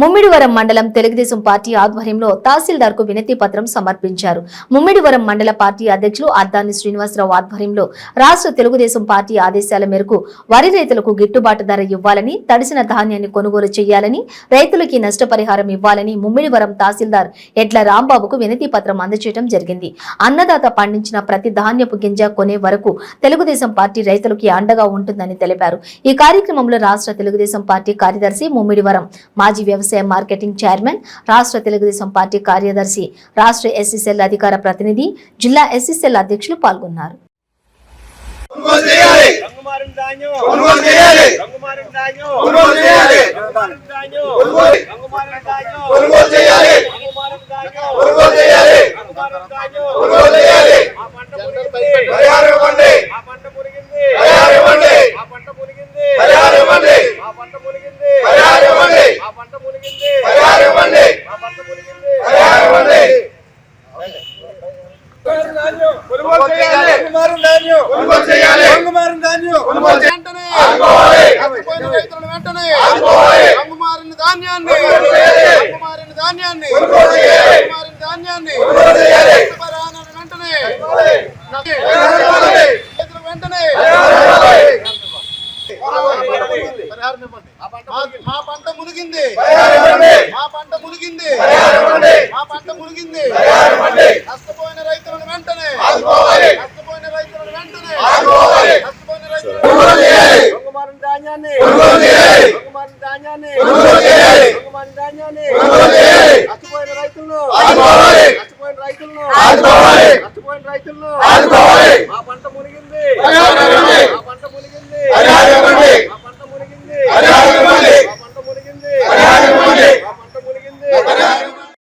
ముమ్మిడివరం మండలం తెలుగుదేశం పార్టీ ఆధ్వర్యంలో తహసీల్దార్ కు వినతి పత్రం సమర్పించారు. ముమ్మిడివరం మండల పార్టీ అధ్యక్షులు అద్దాని శ్రీనివాసరావు ఆధ్వర్యంలో రాష్ట్ర తెలుగుదేశం పార్టీ ఆదేశాల మేరకు వరి రైతులకు గిట్టుబాటు ధర ఇవ్వాలని, తడిసిన ధాన్యాన్ని కొనుగోలు చేయాలని, రైతులకి నష్టపరిహారం ఇవ్వాలని ముమ్మిడివరం తహసీల్దార్ ఎడ్ల రాంబాబుకు వినతి పత్రం అందజేయడం జరిగింది. అన్నదాత పండించిన ప్రతి ధాన్యపు గింజ కొనే వరకు తెలుగుదేశం పార్టీ రైతులకి అండగా ఉంటుందని తెలిపారు. ఈ కార్యక్రమంలో రాష్ట్ర తెలుగుదేశం పార్టీ కార్యదర్శి, ముమ్మిడివరం మాజీ వ్యవసాయ మార్కెటింగ్ చైర్మన్, రాష్ట్ర తెలుగుదేశం పార్టీ కార్యదర్శి, రాష్ట్ర ఎస్సీసెల్ అధికార ప్రతినిధి, జిల్లా ఎస్సీసెల్ అధ్యక్షులు పాల్గొన్నారు. మా పంట మునిగింది, మా పంట మునిగింది, మా పంట మునిగింది.